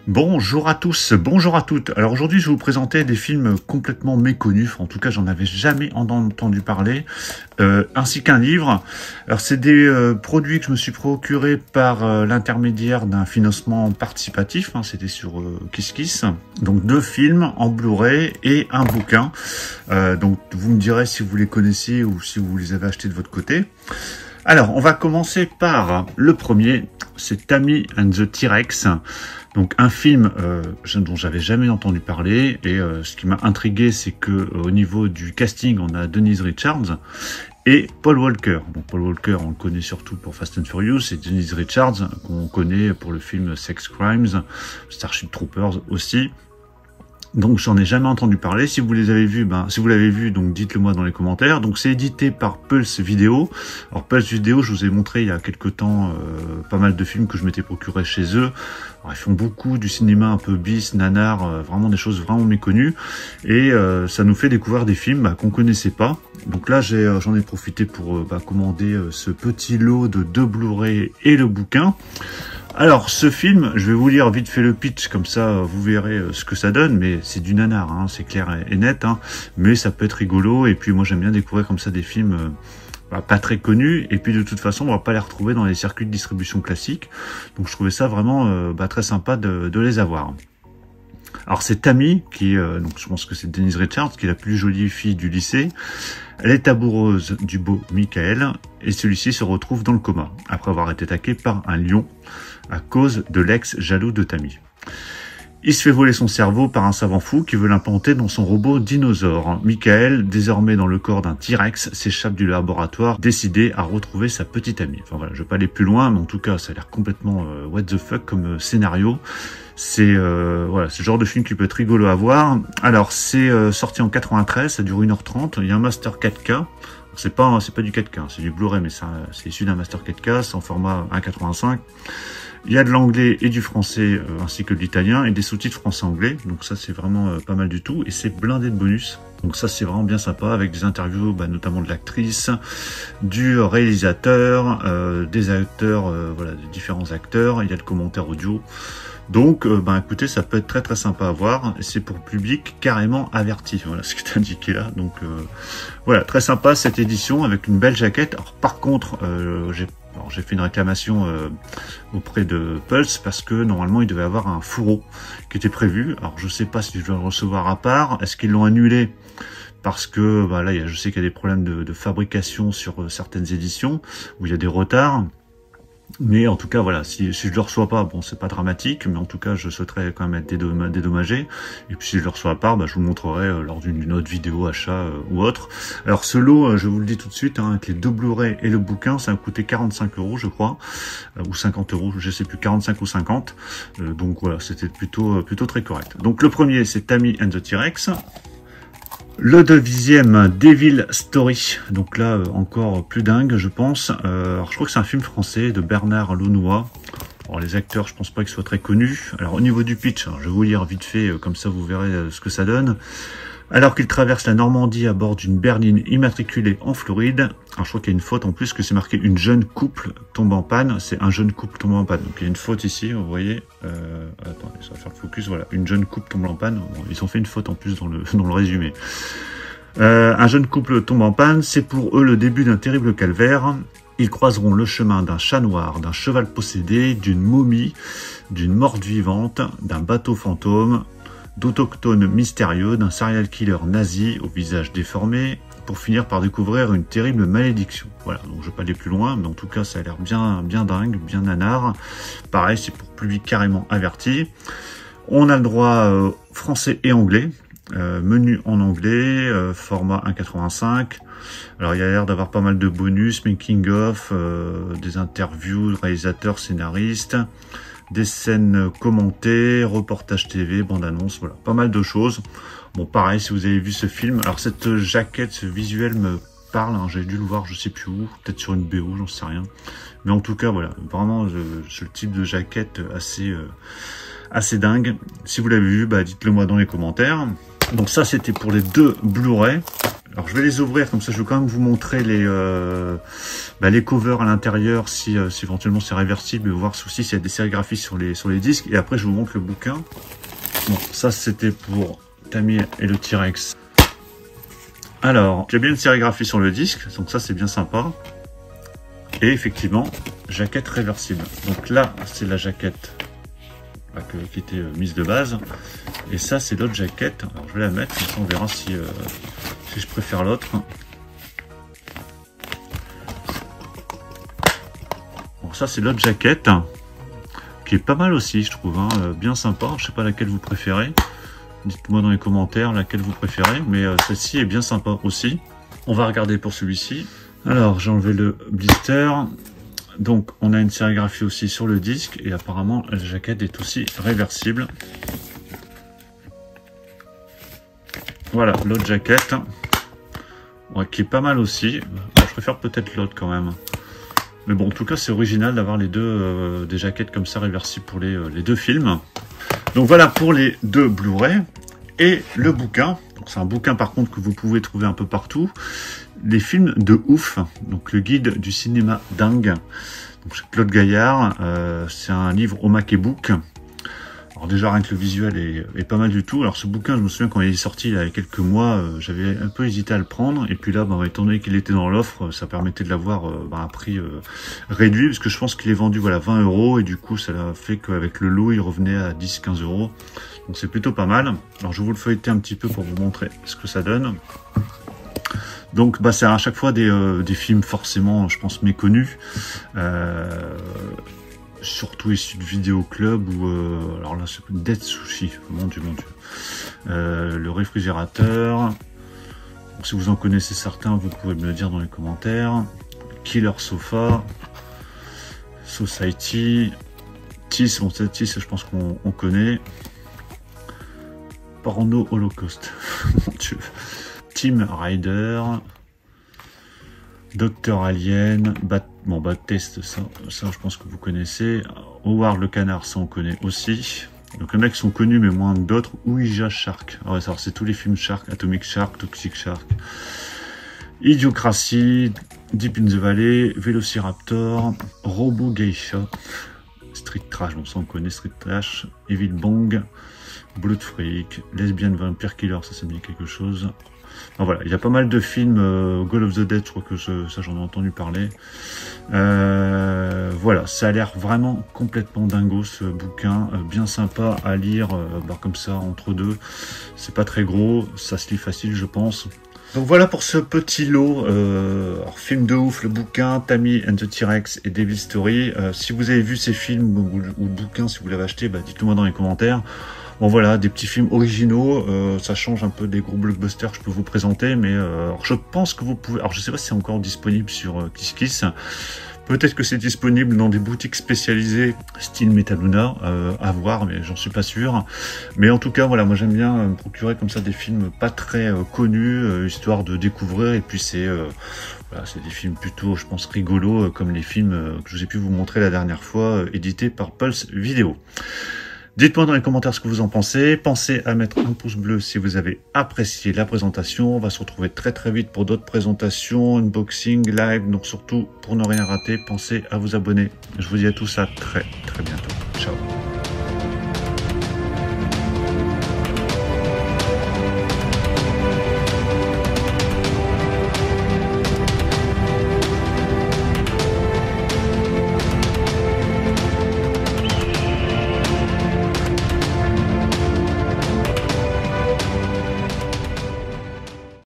Bonjour à tous, bonjour à toutes. Alors aujourd'hui, je vais vous présenter des films complètement méconnus. En tout cas, j'en avais jamais entendu parler, ainsi qu'un livre. Alors c'est des produits que je me suis procuré par l'intermédiaire d'un financement participatif. C'était sur KissKiss. Donc 2 films en Blu-ray et un bouquin. Donc vous me direz si vous les connaissez ou si vous les avez achetés de votre côté. Alors, on va commencer par le premier, c'est Tammy and the T-Rex. Donc un film dont j'avais jamais entendu parler, et ce qui m'a intrigué, c'est que au niveau du casting, on a Denise Richards et Paul Walker. Donc Paul Walker, on le connaît surtout pour Fast and Furious, et Denise Richards qu'on connaît pour le film Sex Crimes, Starship Troopers aussi. Donc j'en ai jamais entendu parler. Si vous les avez vus, si vous l'avez vu, donc dites-le moi dans les commentaires. Donc c'est édité par Pulse Vidéo. Alors Pulse Vidéo, je vous ai montré il y a quelques temps pas mal de films que je m'étais procuré chez eux. Alors, ils font beaucoup du cinéma un peu bis, nanar, vraiment des choses vraiment méconnues. Et ça nous fait découvrir des films qu'on connaissait pas. Donc là j'en ai profité pour commander ce petit lot de 2 Blu-ray et le bouquin. Alors, ce film, je vais vous lire vite fait le pitch, comme ça vous verrez ce que ça donne, mais c'est du nanar, c'est clair et net, mais ça peut être rigolo, et puis moi j'aime bien découvrir comme ça des films pas très connus, et puis de toute façon on va pas les retrouver dans les circuits de distribution classiques, donc je trouvais ça vraiment très sympa de les avoir. Alors c'est Tammy, donc je pense que c'est Denise Richards, qui est la plus jolie fille du lycée. Elle est amoureuse du beau Michael, et celui-ci se retrouve dans le coma, après avoir été attaqué par un lion, à cause de l'ex jaloux de Tammy. Il se fait voler son cerveau par un savant fou qui veut l'implanter dans son robot dinosaure. Michael, désormais dans le corps d'un T-Rex, s'échappe du laboratoire, décidé à retrouver sa petite amie. Enfin voilà, je vais pas aller plus loin, mais en tout cas, ça a l'air complètement what the fuck comme scénario. C'est voilà, c'est le genre de film qui peut être rigolo à voir. Alors, c'est sorti en 93, ça dure 1h30, il y a un master 4K. C'est pas du 4K, c'est du Blu-ray, mais c'est issu d'un master 4K, c'est en format 1.85. Il y a de l'anglais et du français, ainsi que de l'italien, et des sous-titres français-anglais. Donc ça, c'est vraiment pas mal du tout. Et c'est blindé de bonus. Donc ça, c'est vraiment bien sympa, avec des interviews, notamment de l'actrice, du réalisateur, des acteurs, voilà, des différents acteurs. Il y a le commentaire audio. Donc, écoutez, ça peut être très sympa à voir. C'est pour public carrément averti. Voilà ce qui est indiqué là. Donc, voilà, très sympa cette édition avec une belle jaquette. Alors, par contre, j'ai fait une réclamation auprès de Pulse parce que normalement il devait avoir un fourreau qui était prévu. Alors, je sais pas si je dois le recevoir à part. Est-ce qu'ils l'ont annulé? Parce que là, je sais qu'il y a des problèmes de fabrication sur certaines éditions où il y a des retards. Mais en tout cas, voilà, si je le reçois pas, bon, c'est pas dramatique, mais en tout cas, je souhaiterais quand même être dédommagé. Et puis, si je le reçois pas, je vous le montrerai lors d'une autre vidéo achat ou autre. Alors, ce lot, je vous le dis tout de suite, avec les 2 Blu-ray et le bouquin, ça a coûté 45 €, je crois, ou 50 €, je sais plus, 45 ou 50. Donc voilà, c'était plutôt très correct. Donc, le premier, c'est Tammy and the T-Rex. Le deuxième, Devil Story, donc là encore plus dingue je pense. Alors je crois que c'est un film français de Bernard Launois. Alors les acteurs, je pense pas qu'ils soient très connus. Alors au niveau du pitch, je vais vous lire vite fait, comme ça vous verrez ce que ça donne. Alors qu'il traverse la Normandie à bord d'une berline immatriculée en Floride, alors je crois qu'il y a une faute en plus, que c'est marqué une jeune couple tombe en panne, c'est un jeune couple tombe en panne. Donc il y a une faute ici, vous voyez, attendez, ça va faire le focus, voilà, une jeune couple tombe en panne, bon, ils ont fait une faute en plus dans le résumé. Un jeune couple tombe en panne, c'est pour eux le début d'un terrible calvaire. Ils croiseront le chemin d'un chat noir, d'un cheval possédé, d'une momie, d'une morte vivante, d'un bateau fantôme, d'autochtones mystérieux, d'un serial killer nazi au visage déformé, pour finir par découvrir une terrible malédiction. Voilà, donc je vais pas aller plus loin, mais en tout cas ça a l'air bien dingue, bien nanar. Pareil, c'est pour public carrément averti. On a le droit français et anglais, menu en anglais, format 1.85. Alors il y a l'air d'avoir pas mal de bonus, making of, des interviews de réalisateurs, scénaristes, des scènes commentées, reportages TV, bande-annonce, voilà, pas mal de choses. Bon, pareil, si vous avez vu ce film, alors cette jaquette, ce visuel me parle, j'ai dû le voir, je sais plus où, peut-être sur une BO, j'en sais rien. Mais en tout cas, voilà, vraiment, ce type de jaquette assez dingue. Si vous l'avez vu, dites-le moi dans les commentaires. Donc ça, c'était pour les 2 Blu-ray. Alors je vais les ouvrir, comme ça je vais quand même vous montrer les covers à l'intérieur, si éventuellement c'est réversible, et voir aussi s'il y a des sérigraphies sur les disques. Et après je vous montre le bouquin. Bon, ça c'était pour Tammy et le T-Rex. Alors, j'ai bien une sérigraphie sur le disque, donc ça c'est bien sympa. Et effectivement, jaquette réversible. Donc là, c'est la jaquette qui était mise de base. Et ça, c'est l'autre jaquette. Alors, je vais la mettre, comme ça on verra si je préfère l'autre. Bon, ça, c'est l'autre jaquette, qui est pas mal aussi, je trouve. Hein, bien sympa. Je sais pas laquelle vous préférez. Dites-moi dans les commentaires laquelle vous préférez. Mais celle-ci est bien sympa aussi. On va regarder pour celui-ci. Alors, j'ai enlevé le blister. Donc, on a une sérigraphie aussi sur le disque. Et apparemment, la jaquette est aussi réversible. Voilà, l'autre jaquette. Ouais, qui est pas mal aussi. Je préfère peut-être l'autre quand même. Mais bon, en tout cas, c'est original d'avoir les deux des jaquettes comme ça réversibles pour les 2 films. Donc voilà pour les 2 Blu-ray. Et le bouquin. C'est un bouquin par contre que vous pouvez trouver un peu partout. Les films de ouf. Donc le guide du cinéma dingue. Donc c'est Claude Gaillard. C'est un livre au Mac-e-book. Alors déjà rien que le visuel est pas mal du tout. Alors ce bouquin, je me souviens quand il est sorti il y a quelques mois, j'avais un peu hésité à le prendre. Et puis là, étant donné qu'il était dans l'offre, ça permettait de l'avoir à un prix réduit. Parce que je pense qu'il est vendu 20 €. Et du coup, ça a fait qu'avec le lot, il revenait à 10-15 €. Donc c'est plutôt pas mal. Alors je vais vous le feuilleter un petit peu pour vous montrer ce que ça donne. Donc c'est à chaque fois des films forcément, je pense, méconnus. Surtout issus de Vidéo Club ou alors là c'est Dead Sushi, mon dieu. Le réfrigérateur. Donc, si vous en connaissez certains, vous pouvez me le dire dans les commentaires. Killer Sofa, Society, Tis, bon cette Tis je pense qu'on connaît. Porno Holocaust, mon dieu. Team Rider, Docteur Alien, Bad Test, ça je pense que vous connaissez. Howard le Canard, ça on connaît aussi. Donc il y en a qui sont connus mais moins que d'autres. Ouija Shark, alors c'est tous les films Shark, Atomic Shark, Toxic Shark, Idiocracy, Deep in the Valley, Velociraptor, Robo Geisha, Street Trash, bon ça on connaît, Street Trash, Evil Bong, Blood Freak, Lesbian Vampire Killer, ça me dit quelque chose. Alors voilà, il y a pas mal de films, Goal of the Dead, je crois que ça j'en ai entendu parler. Voilà, ça a l'air vraiment complètement dingo ce bouquin, bien sympa à lire, comme ça entre deux. C'est pas très gros, ça se lit facile je pense. Donc voilà pour ce petit lot, alors, film de ouf, le bouquin, Tammy and the T-Rex et Devil Story. Si vous avez vu ces films ou le bouquin, si vous l'avez acheté, dites-le moi dans les commentaires. Bon voilà, des petits films originaux, ça change un peu des gros blockbusters que je peux vous présenter, mais alors, je pense que vous pouvez... Alors je sais pas si c'est encore disponible sur KissKiss, peut-être que c'est disponible dans des boutiques spécialisées, style Metaluna, à voir, mais j'en suis pas sûr. Mais en tout cas, voilà, moi j'aime bien me procurer comme ça des films pas très connus, histoire de découvrir, et puis c'est... Voilà, c'est des films plutôt, je pense, rigolos, comme les films que je vous ai pu vous montrer la dernière fois, édités par Pulse Vidéo. Dites-moi dans les commentaires ce que vous en pensez. Pensez à mettre un pouce bleu si vous avez apprécié la présentation. On va se retrouver très très vite pour d'autres présentations, unboxing, live. Donc surtout, pour ne rien rater, pensez à vous abonner. Je vous dis à tous à très très bientôt. Ciao.